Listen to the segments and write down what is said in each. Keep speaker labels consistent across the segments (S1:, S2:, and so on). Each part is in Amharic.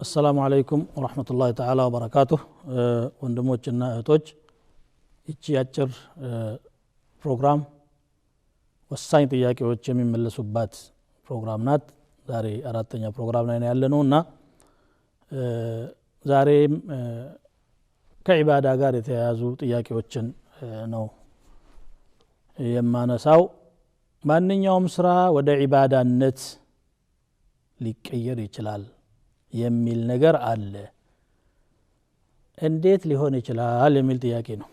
S1: السلام عليكم ورحمة الله تعالى وبركاته ወንድሞችና እህቶች እቺ አጭር ፕሮግራም ወሳኝ ጥያቄዎች የሚመለሱባት ፕሮግራም ናት ዛሬ አራተኛ ፕሮግራም ላይ ያለነውና ዛሬም ከዒባዳ ጋር የተያያዙ ጥያቄዎችን ነው የማነሳው ማንኛውም ስራ ወደ ዒባዳነት ሊቀየር ይችላል የሚል ነገር አለ እንዴት ሊሆን ይችላል የሚል ጥያቄ ነው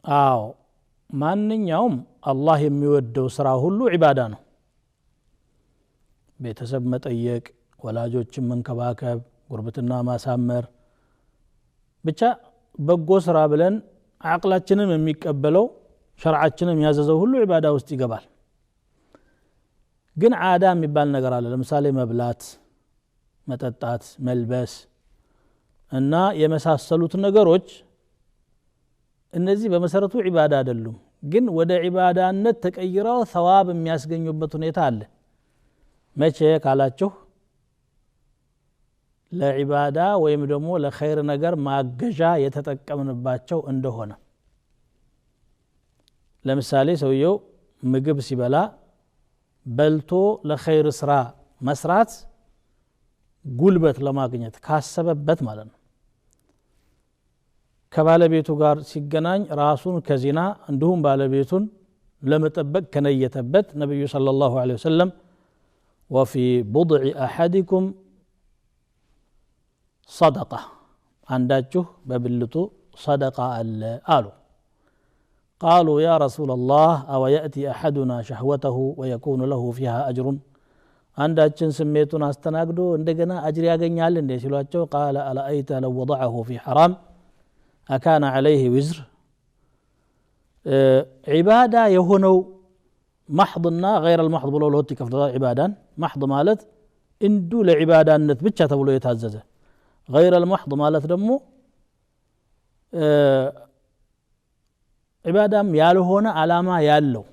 S1: አዎ ማንኛውም አላህ የሚወደው ስራ ሁሉ ዒባዳ ነው ቤተሰብ መጠየቅ ወላጆችን መንከባከብ ጉርብትና ማሳመር ብቻ በጎ ስራ ብለን አቅላችንን የሚቀበለው ሸርዓችንን ያዘዘው ሁሉ ዒባዳ ውስጥ ይገባል ግን ዓዳ የሚባል ነገር አለ ለምሳሌ መብላት መጠጣት መልበስ እና የመሳሰሉት ነገሮች እነዚህ በመሰረቱ ዒባዳ አይደሉም ግን ወደ ዒባዳነት ተቀይረው ثواب የሚያስገኙበት ሁኔታ አለ መቼ ካላችሁ ለዒባዳ ወይም ደግሞ ለኸይር ነገር ማገዣ የተጠቀምንባቸው እንደሆነ ለምሳሌ ሰውየው ምግብ ሲበላ በልቶ ለኸይር ስራ መስራት ጉልበት ለማግኘት ካሰበበት ማለት ነው ከባለቤቱ ጋር ሲገናኝ ራሱን ከዚና እንዲሁም ባለቤቱን ለመጠበቅ ከነየተበት ነብዩ ሰለላሁ ዐለይሂ ወሰለም وفي بضع احدكم صدقه አንዳችሁ በብልቱ صدقه አለ አሉ قالوا يا رسول الله أو يأتي أحدنا شهوته ويكون له فيها أجر عنداچن سميتون استناغدو እንደገና አጅር ያገኛል እንዴ ሲሏቸው قال ألأيت لو وضعه في حرام أكان عليه وزر عبادة يهونو محضنا غير المحض ብሎ ለሁት ይከፍላል عبادان محض ማለት እንዱ ለዒባዳነት ብቻ ተብሎ የታዘዘ غير المحض ማለት ደግሞ ዒባዳም ያልሆነ አላማ ያለው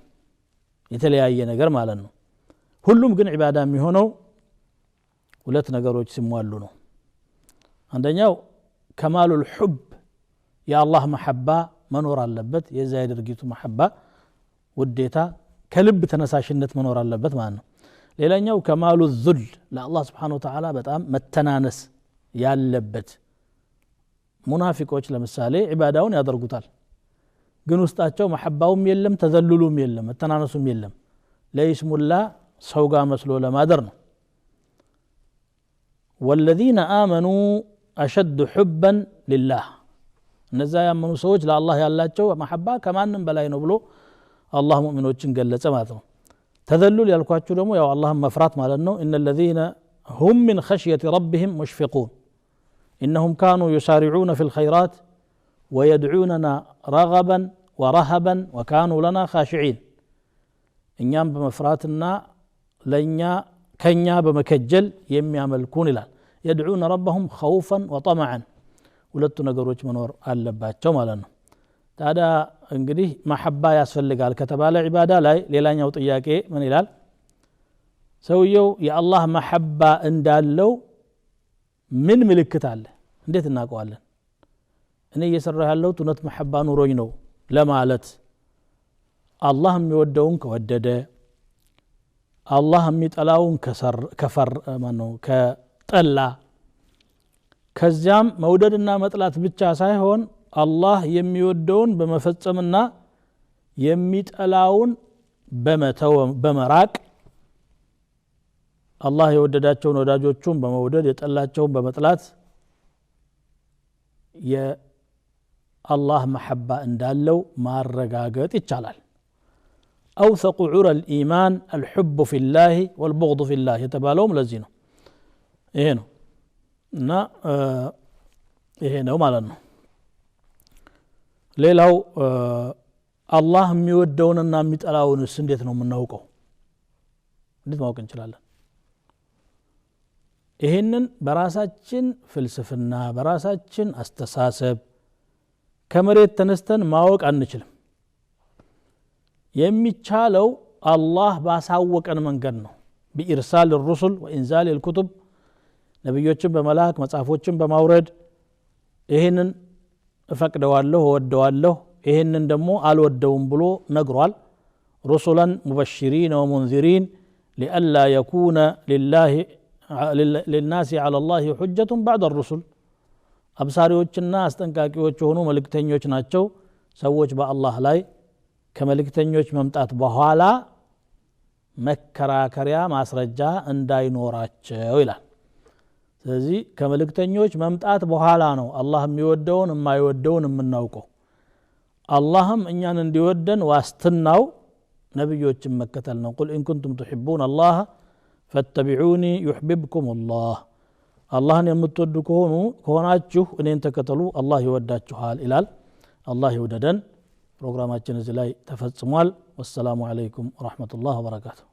S1: የተለያየ ነገር ማለት ነው ሁሉም ግን ዒባዳ የሚሆነው ሁለት ነገሮች ሲሟሉ ነው አንደኛው ከማሉል ሑብ የአላህ መሐባ መኖር አለበት የዛ የድርጊቱ መሐባ ውዴታ ከልብ ተነሳሽነት መኖር አለበት ማለት ነው ሌላኛው ከማሉ ዙል ለአላህ Subhanahu Wa Ta'ala በጣም መተናነስ ያለበት ሙናፊቆች ለምሳሌ ዒባዳውን ያደርጉታል ግን ውስጣቸው መሐባውም የለም ተዘልሉም የለም ተናነሱም የለም ለይስሙላ ሰውጋ መስሎ ለማደር ነው والذين آمنوا أشد حبا لله እነዛ ያመኑ ሰዎች ለአላህ ያላቸው መሐባ ከማንም በላይ ነው ብሎ አላህ ሙእሚኖችን ገለጸ ማለት ነው ተዘልል ያልኳችሁ ደግሞ ያው አላህን መፍራት ማለት ነው ان الذين هم من خشية ربهم مشفقون إنهم كانوا يسارعون في الخيرات ويدعوننا رغبا ورهبا وكانوا لنا خاشعين እኛም በመፍራትና ለኛ ከኛ በመከጀል የሚያመልኩን ይላል يدعون ربهم خوفا وطمعا ሁለቱ ነገሮች መኖር አለባቸው ማለት ነው ታዲያ እንግዲህ መሐባ ያስፈልጋል ከተባለ ዒባዳ ላይ ሌላኛው ጥያቄ ምን ይላል ሰውየው የአላህ መሐባ እንዳለው ምን ምልክት አለ እንዴት እናውቀዋለን እኔ እየሰራሁ ያለሁት እውነት መሐባ ኑሮኝ ነው ለማለት አላህ የሚወደውን ከወደደ አላህ የሚጠላውን ከጠላ ከዚያም መውደድና መጥላት ብቻ ሳይሆን አላህ የሚወደውን በመፈጸምና የሚጠላውን በመተው በመራቅ አላህ የወደዳቸውን ወዳጆቹን በመውደድ የጠላቸውን በመጥላት የአላህ መሐባ እንዳለው ማረጋገጥ ይቻላል أوثق عرى الإيمان الحب في الله والبغض في الله يتبالهم لذي ነው ይሄ ነው እና ይሄ ነው ማለት ነው ሌላው አላህ የሚወደውንና የሚጠላውንስ እንዴት ነው የምናውቀው እንዴት ማወቅ እንችላለን ይሄንን በራሳችን ፍልስፍና በራሳችን አስተሳሰብ ከመሬት ተነስተን ማወቅ አንችልም የሚቻለው አላህ ባሳወቀን መንገድ ነው بإرسال الرسل وإنزال الكتب ነብዮችን በመላክ መጻፎችን በማውረድ ይሄንን እፈቅደዋለሁ ወደዋለሁ ይሄንን ደግሞ አልወደውም ብሎ ነግሯል رسلا مبشرين ومنذرين لئلا يكون للناس على الله حجة بعد الرسل አብሳሪዎችና አስጠንቃቂዎች ሆኑ መልእክተኞች ናቸው ሰዎች በአላህ ላይ ከመልእክተኞች መምጣት በኋላ መከራከሪያ ማስረጃ እንዳይኖራቸው ይላል ስለዚህ ከመልእክተኞች መምጣት በኋላ ነው አላህ የሚወደውን የማይወደውን የምናውቀው አላህም እኛን እንዲወደን ዋስትናው ነብዮችን መከተል ነው ቁል ኢን ኩንቱም تحبون الله فاتبعوني يحببكم الله አላህን የምትወዱ ከሆናችሁ እኔን ተከተሉ አላህ ይወዳችኋል ይላል አላህ ይወደደን ፕሮግራማችን እዚህ ላይ ተፈጽሟል ወሰላሙ አለይኩም ወራህመቱላሂ ወበረካቱሁ